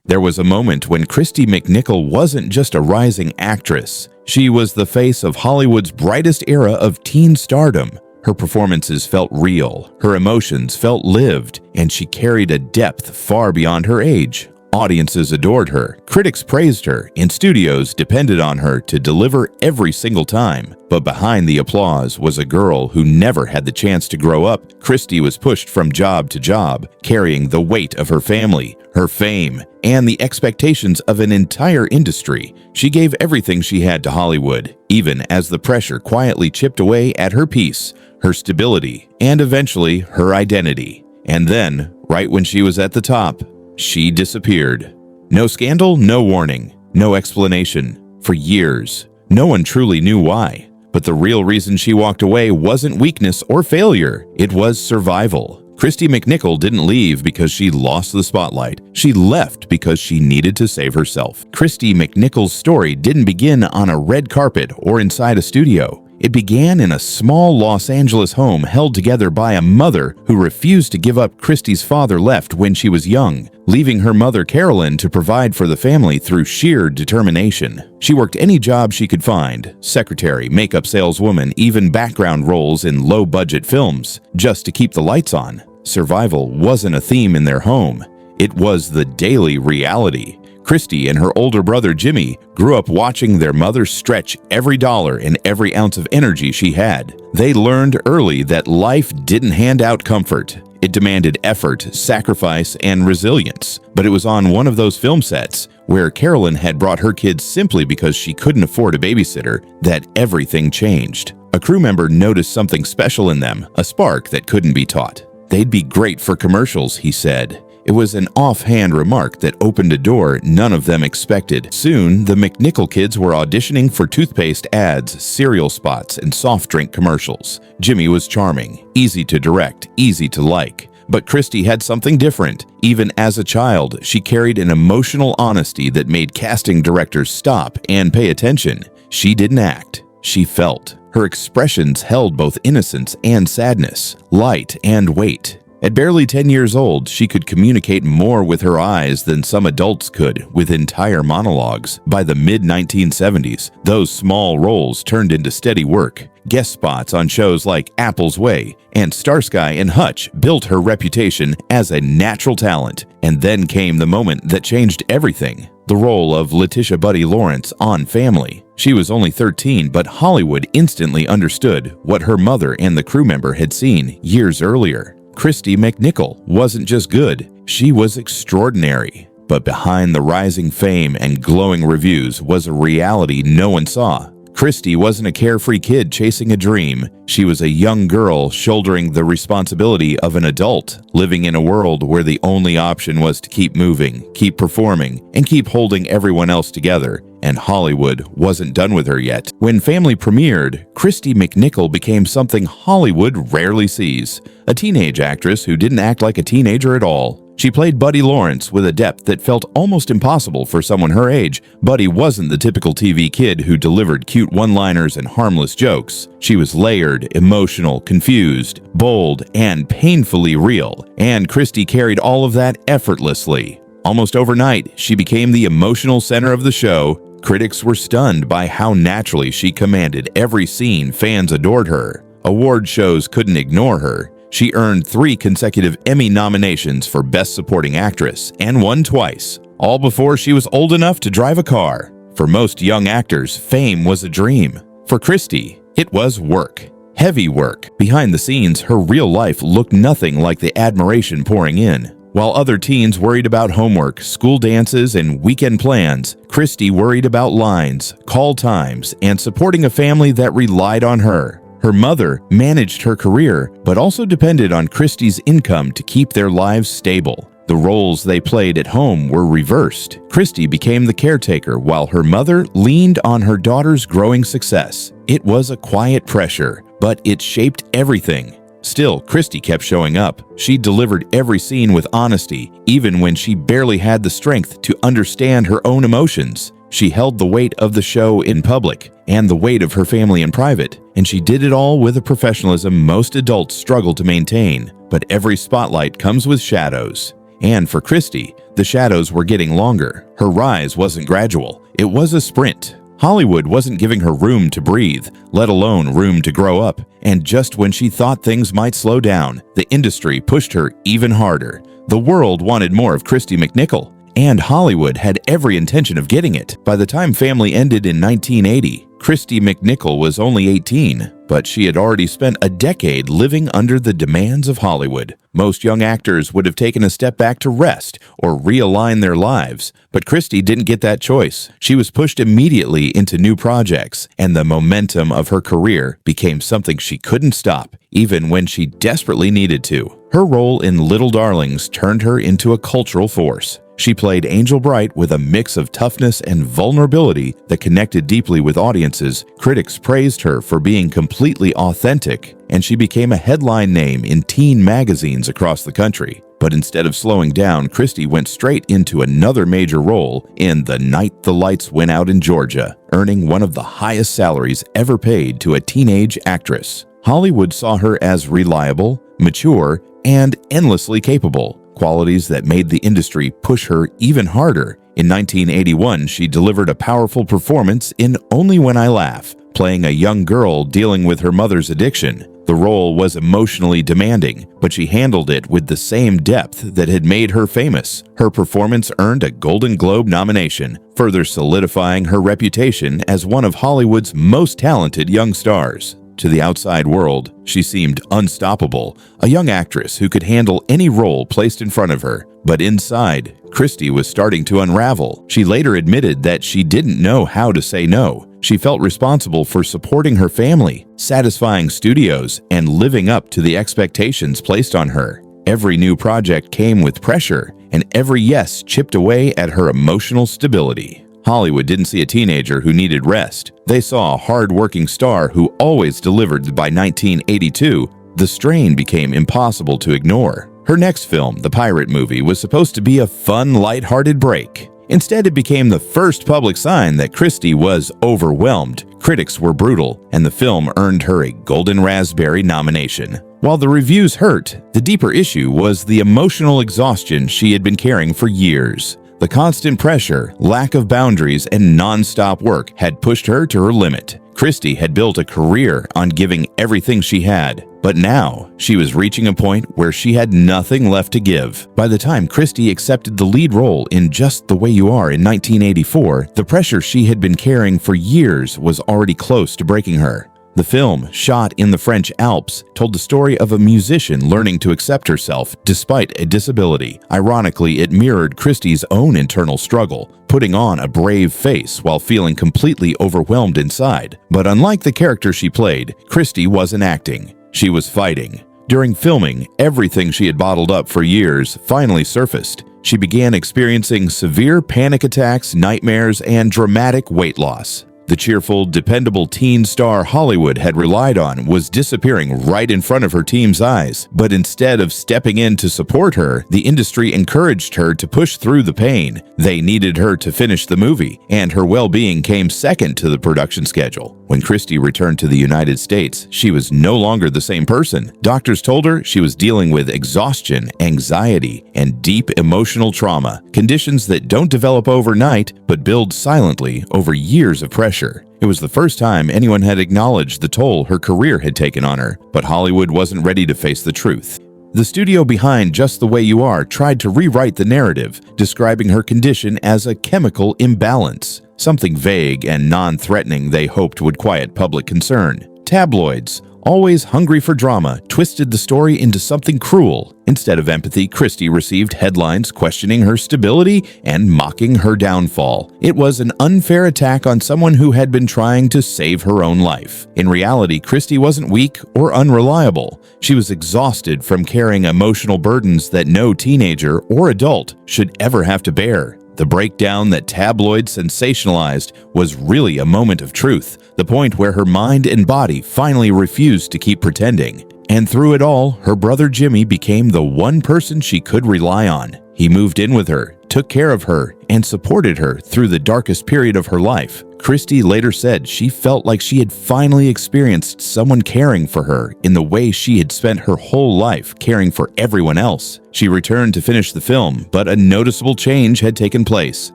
There was a moment when Christy McNichol wasn't just a rising actress. She was the face of Hollywood's brightest era of teen stardom. Her performances felt real, her emotions felt lived, and she carried a depth far beyond her age. Audiences adored her, critics praised her, and studios depended on her to deliver every single time. But behind the applause was a girl who never had the chance to grow up. Christy was pushed from job to job, carrying the weight of her family, her fame, and the expectations of an entire industry. She gave everything she had to Hollywood, even as the pressure quietly chipped away at her peace, her stability, and eventually her identity. And then, right when she was at the top, she disappeared. No scandal, no warning, no explanation. For years, no one truly knew why. But the real reason she walked away wasn't weakness or failure, it was survival. Christy McNichol didn't leave because she lost the spotlight. She left because she needed to save herself. Christy McNichol's story didn't begin on a red carpet or inside a studio. It began in a small Los Angeles home held together by a mother who refused to give up. Christy's father left when she was young, leaving her mother Carolyn to provide for the family through sheer determination. She worked any job she could find, secretary, makeup saleswoman, even background roles in low-budget films, just to keep the lights on. Survival wasn't a theme in their home. It was the daily reality. Christy and her older brother Jimmy grew up watching their mother stretch every dollar and every ounce of energy she had. They learned early that life didn't hand out comfort. It demanded effort, sacrifice, and resilience. But it was on one of those film sets, where Carolyn had brought her kids simply because she couldn't afford a babysitter, that everything changed. A crew member noticed something special in them, a spark that couldn't be taught. "They'd be great for commercials," he said. It was an offhand remark that opened a door none of them expected. Soon, the McNichol kids were auditioning for toothpaste ads, cereal spots, and soft drink commercials. Jimmy was charming, easy to direct, easy to like. But Christy had something different. Even as a child, she carried an emotional honesty that made casting directors stop and pay attention. She didn't act, she felt. Her expressions held both innocence and sadness, light and weight. At barely 10 years old, she could communicate more with her eyes than some adults could with entire monologues. By the mid-1970s, those small roles turned into steady work. Guest spots on shows like Apple's Way and Starsky and Hutch built her reputation as a natural talent. And then came the moment that changed everything. The role of Letitia Buddy Lawrence on Family. She was only 13, but Hollywood instantly understood what her mother and the crew member had seen years earlier. Christy McNichol wasn't just good, she was extraordinary. But behind the rising fame and glowing reviews was a reality no one saw. Christy wasn't a carefree kid chasing a dream. She was a young girl shouldering the responsibility of an adult, living in a world where the only option was to keep moving, keep performing, and keep holding everyone else together. And Hollywood wasn't done with her yet. When Family premiered, Christy McNichol became something Hollywood rarely sees. A teenage actress who didn't act like a teenager at all. She played Buddy Lawrence with a depth that felt almost impossible for someone her age. Buddy wasn't the typical TV kid who delivered cute one-liners and harmless jokes. She was layered, emotional, confused, bold, and painfully real. And Christy carried all of that effortlessly. Almost overnight, she became the emotional center of the show. Critics were stunned by how naturally she commanded every scene. Fans adored her. Award shows couldn't ignore her. She earned 3 consecutive Emmy nominations for Best Supporting Actress and won twice, all before she was old enough to drive a car. For most young actors, fame was a dream. For Christy, it was work. Heavy work. Behind the scenes, her real life looked nothing like the admiration pouring in. While other teens worried about homework, school dances, and weekend plans, Christy worried about lines, call times, and supporting a family that relied on her. Her mother managed her career, but also depended on Christy's income to keep their lives stable. The roles they played at home were reversed. Christy became the caretaker while her mother leaned on her daughter's growing success. It was a quiet pressure, but it shaped everything. Still, Christy kept showing up. She delivered every scene with honesty, even when she barely had the strength to understand her own emotions. She held the weight of the show in public and the weight of her family in private, and she did it all with a professionalism most adults struggle to maintain. But every spotlight comes with shadows. And for Christy, The shadows were getting longer. Her rise wasn't gradual. It was a sprint. Hollywood wasn't giving her room to breathe, let alone room to grow up. And just when she thought things might slow down, the industry pushed her even harder. The world wanted more of Christy McNichol, and Hollywood had every intention of getting it. By the time Family ended in 1980, Christy McNichol was only 18, but she had already spent a decade living under the demands of Hollywood. Most young actors would have taken a step back to rest or realign their lives, but Christy didn't get that choice. She was pushed immediately into new projects, and the momentum of her career became something she couldn't stop, even when she desperately needed to. Her role in Little Darlings turned her into a cultural force. She played Angel Bright with a mix of toughness and vulnerability that connected deeply with audiences. Critics praised her for being completely authentic, and she became a headline name in teen magazines across the country. But instead of slowing down, Christy went straight into another major role in The Night the Lights Went Out in Georgia, earning one of the highest salaries ever paid to a teenage actress. Hollywood saw her as reliable, mature, and endlessly capable, qualities that made the industry push her even harder. In 1981, she delivered a powerful performance in Only When I Laugh, playing a young girl dealing with her mother's addiction. The role was emotionally demanding, but she handled it with the same depth that had made her famous. Her performance earned a Golden Globe nomination, further solidifying her reputation as one of Hollywood's most talented young stars. To the outside world, she seemed unstoppable, a young actress who could handle any role placed in front of her. But inside, Christy was starting to unravel. She later admitted that she didn't know how to say no. She felt responsible for supporting her family, satisfying studios, and living up to the expectations placed on her. Every new project came with pressure, and every yes chipped away at her emotional stability. Hollywood didn't see a teenager who needed rest. They saw a hard-working star who always delivered. By 1982, the strain became impossible to ignore. Her next film, The Pirate Movie, was supposed to be a fun, lighthearted break. Instead, it became the first public sign that Christy was overwhelmed. Critics were brutal, and the film earned her a Golden Raspberry nomination. While the reviews hurt, the deeper issue was the emotional exhaustion she had been carrying for years. The constant pressure, lack of boundaries, and non-stop work had pushed her to her limit. Christy had built a career on giving everything she had, but now she was reaching a point where she had nothing left to give. By the time Christy accepted the lead role in Just the Way You Are in 1984, the pressure she had been carrying for years was already close to breaking her. The film, shot in the French Alps, told the story of a musician learning to accept herself despite a disability. Ironically, it mirrored Christy's own internal struggle, putting on a brave face while feeling completely overwhelmed inside. But unlike the character she played, Christy wasn't acting. She was fighting. During filming, everything she had bottled up for years finally surfaced. She began experiencing severe panic attacks, nightmares, and dramatic weight loss. The cheerful, dependable teen star Hollywood had relied on was disappearing right in front of her team's eyes. But instead of stepping in to support her, the industry encouraged her to push through the pain. They needed her to finish the movie, and her well-being came second to the production schedule. When Christy returned to the United States, she was no longer the same person. Doctors told her she was dealing with exhaustion, anxiety, and deep emotional trauma, conditions that don't develop overnight but build silently over years of pressure. It was the first time anyone had acknowledged the toll her career had taken on her, but Hollywood wasn't ready to face the truth. The studio behind Just the Way You Are tried to rewrite the narrative, describing her condition as a chemical imbalance, something vague and non-threatening they hoped would quiet public concern. Tabloids, always hungry for drama, twisted the story into something cruel. Instead of empathy, Christy received headlines questioning her stability and mocking her downfall. It was an unfair attack on someone who had been trying to save her own life. In reality, Christy wasn't weak or unreliable. She was exhausted from carrying emotional burdens that no teenager or adult should ever have to bear. The breakdown that tabloids sensationalized was really a moment of truth, the point where her mind and body finally refused to keep pretending. And through it all, her brother Jimmy became the one person she could rely on. He moved in with her, took care of her, and supported her through the darkest period of her life. Christy later said she felt like she had finally experienced someone caring for her in the way she had spent her whole life caring for everyone else. She returned to finish the film, but a noticeable change had taken place.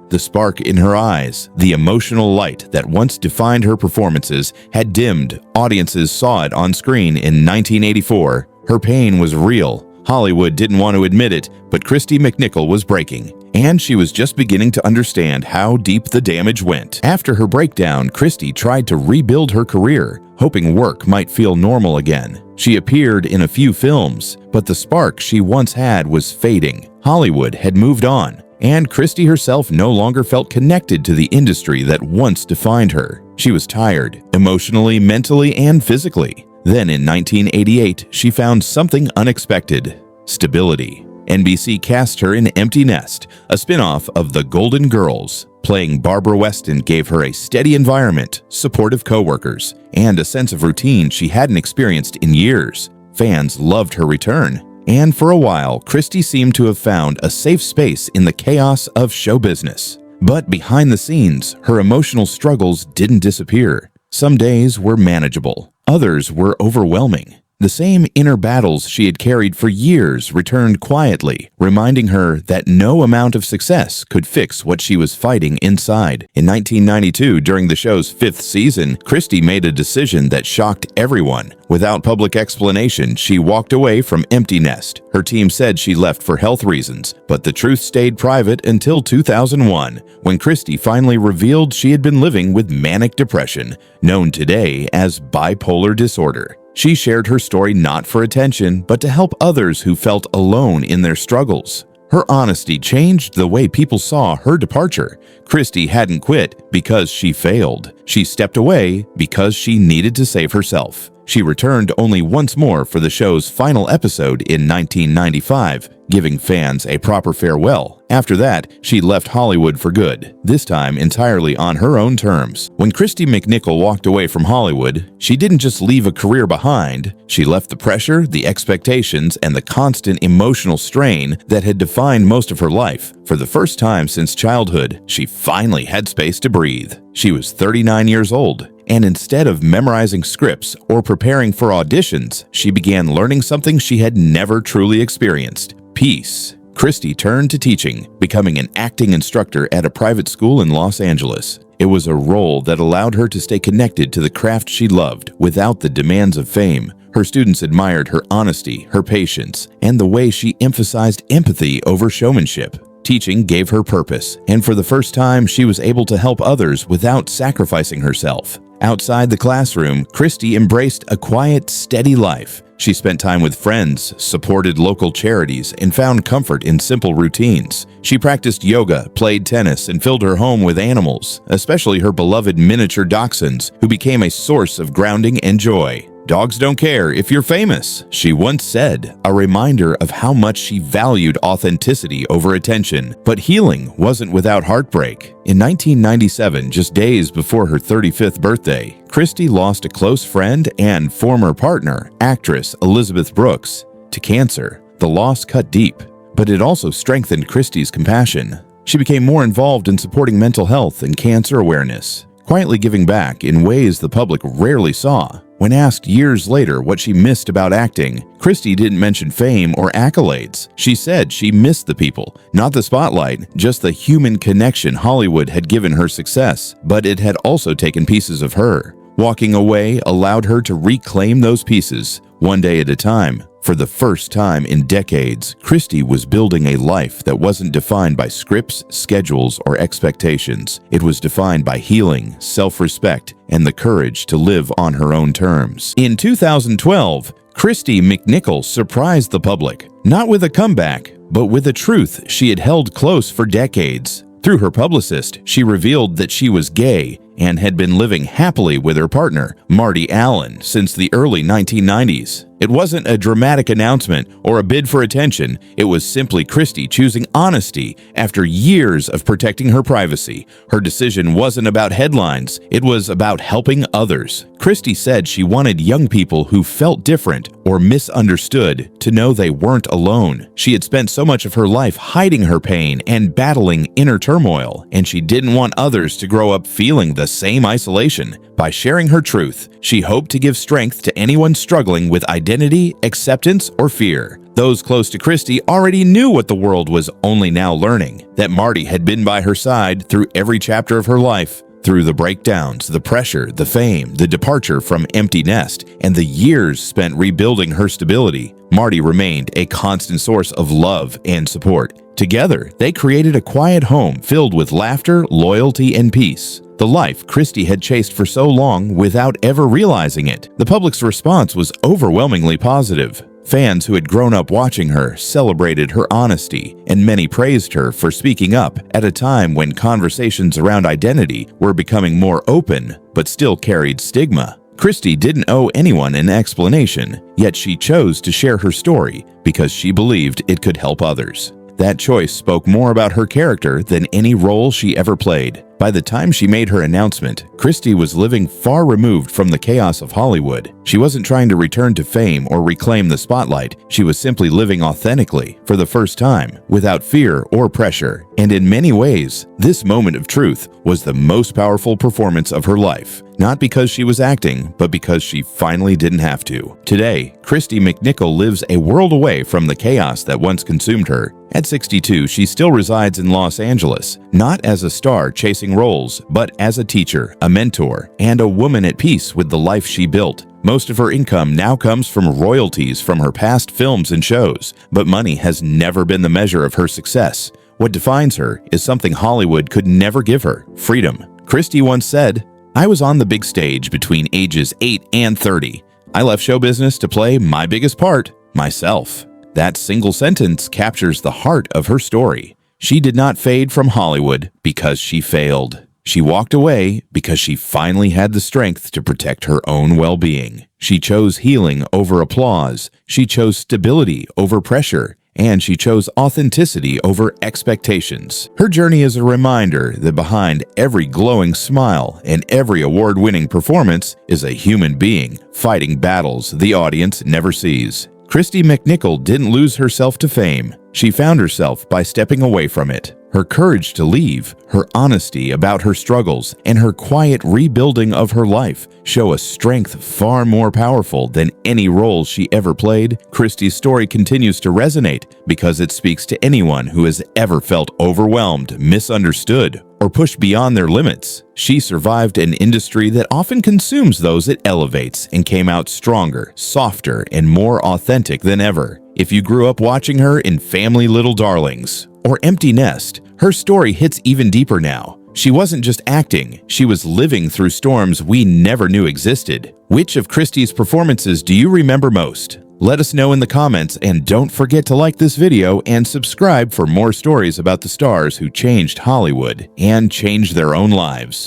The spark in her eyes, the emotional light that once defined her performances, had dimmed. Audiences saw it on screen in 1984. Her pain was real. Hollywood didn't want to admit it, but Christy McNichol was breaking, and she was just beginning to understand how deep the damage went. After her breakdown, Christy tried to rebuild her career, hoping work might feel normal again. She appeared in a few films, but the spark she once had was fading. Hollywood had moved on, and Christy herself no longer felt connected to the industry that once defined her. She was tired, emotionally, mentally, and physically. Then in 1988, she found something unexpected: stability. NBC cast her in Empty Nest, a spin-off of The Golden Girls. Playing Barbara Weston gave her a steady environment, supportive coworkers, and a sense of routine she hadn't experienced in years. Fans loved her return, and for a while, Christy seemed to have found a safe space in the chaos of show business. But behind the scenes, her emotional struggles didn't disappear. Some days were manageable. Others were overwhelming. The same inner battles she had carried for years returned quietly, reminding her that no amount of success could fix what she was fighting inside. In 1992, during the show's 5th season, Christy made a decision that shocked everyone. Without public explanation, she walked away from Empty Nest. Her team said she left for health reasons, but the truth stayed private until 2001, when Christy finally revealed she had been living with manic depression, known today as bipolar disorder. She shared her story not for attention, but to help others who felt alone in their struggles. Her honesty changed the way people saw her departure. Christy hadn't quit because she failed. She stepped away because she needed to save herself. She returned only once more for the show's final episode in 1995, giving fans a proper farewell. After that, she left Hollywood for good, this time entirely on her own terms. When Christy McNichol walked away from Hollywood, she didn't just leave a career behind. She left the pressure, the expectations, and the constant emotional strain that had defined most of her life. For the first time since childhood, she finally had space to breathe. She was 39 years old, and instead of memorizing scripts or preparing for auditions, she began learning something she had never truly experienced: peace. Christy turned to teaching, becoming an acting instructor at a private school in Los Angeles. It was a role that allowed her to stay connected to the craft she loved without the demands of fame. Her students admired her honesty, her patience, and the way she emphasized empathy over showmanship. Teaching gave her purpose, and for the first time, she was able to help others without sacrificing herself. Outside the classroom, Christy embraced a quiet, steady life. She spent time with friends, supported local charities, and found comfort in simple routines. She practiced yoga, played tennis, and filled her home with animals, especially her beloved miniature dachshunds, who became a source of grounding and joy. "Dogs don't care if you're famous," she once said, a reminder of how much she valued authenticity over attention. But healing wasn't without heartbreak. In 1997, just days before her 35th birthday, Christy lost a close friend and former partner, actress Elizabeth Brooks, to cancer. The loss cut deep, but it also strengthened Christy's compassion. She became more involved in supporting mental health and cancer awareness, quietly giving back in ways the public rarely saw. When asked years later what she missed about acting, Christy didn't mention fame or accolades. She said she missed the people, not the spotlight, just the human connection Hollywood had given her success, but it had also taken pieces of her. Walking away allowed her to reclaim those pieces, one day at a time. For the first time in decades, Christy was building a life that wasn't defined by scripts, schedules, or expectations. It was defined by healing, self-respect, and the courage to live on her own terms. In 2012, Christy McNichol surprised the public, not with a comeback, but with a truth she had held close for decades. Through her publicist, she revealed that she was gay and had been living happily with her partner, Marty Allen, since the early 1990s. It wasn't a dramatic announcement or a bid for attention. It was simply Christy choosing honesty after years of protecting her privacy. Her decision wasn't about headlines. It was about helping others. Christy said she wanted young people who felt different or misunderstood to know they weren't alone. She had spent so much of her life hiding her pain and battling inner turmoil, and she didn't want others to grow up feeling the same isolation. By sharing her truth, she hoped to give strength to anyone struggling with identity, acceptance, or fear. Those close to Christy already knew what the world was only now learning, that Marty had been by her side through every chapter of her life. Through the breakdowns, the pressure, the fame, the departure from empty nest, and the years spent rebuilding her stability, Marty remained a constant source of love and support. Together, they created a quiet home filled with laughter, loyalty, and peace. The life Christy had chased for so long without ever realizing it. The public's response was overwhelmingly positive. Fans who had grown up watching her celebrated her honesty, and many praised her for speaking up at a time when conversations around identity were becoming more open but still carried stigma. Christy didn't owe anyone an explanation, yet she chose to share her story because she believed it could help others. That choice spoke more about her character than any role she ever played. By the time she made her announcement, Christy was living far removed from the chaos of Hollywood. She wasn't trying to return to fame or reclaim the spotlight. She was simply living authentically for the first time, without fear or pressure. And in many ways, this moment of truth was the most powerful performance of her life. Not because she was acting, but because she finally didn't have to. Today, Christy McNichol lives a world away from the chaos that once consumed her. At 62, she still resides in Los Angeles, not as a star chasing roles, but as a teacher, a mentor, and a woman at peace with the life she built. Most of her income now comes from royalties from her past films and shows, but money has never been the measure of her success. What defines her is something Hollywood could never give her: freedom. Christy once said, "I was on the big stage between ages 8 and 30. I left show business to play my biggest part, myself." That single sentence captures the heart of her story. She did not fade from Hollywood because she failed. She walked away because she finally had the strength to protect her own well-being. She chose healing over applause. She chose stability over pressure. And she chose authenticity over expectations. Her journey is a reminder that behind every glowing smile and every award-winning performance is a human being fighting battles the audience never sees. Christy McNichol didn't lose herself to fame. She found herself by stepping away from it. Her courage to leave, her honesty about her struggles, and her quiet rebuilding of her life show a strength far more powerful than any role she ever played. Christy's story continues to resonate because it speaks to anyone who has ever felt overwhelmed, misunderstood, or pushed beyond their limits. She survived an industry that often consumes those it elevates and came out stronger, softer, and more authentic than ever. If you grew up watching her in Family Little Darlings or Empty Nest, her story hits even deeper now. She wasn't just acting, she was living through storms we never knew existed. Which of Christy's performances do you remember most? Let us know in the comments, and don't forget to like this video and subscribe for more stories about the stars who changed Hollywood and changed their own lives.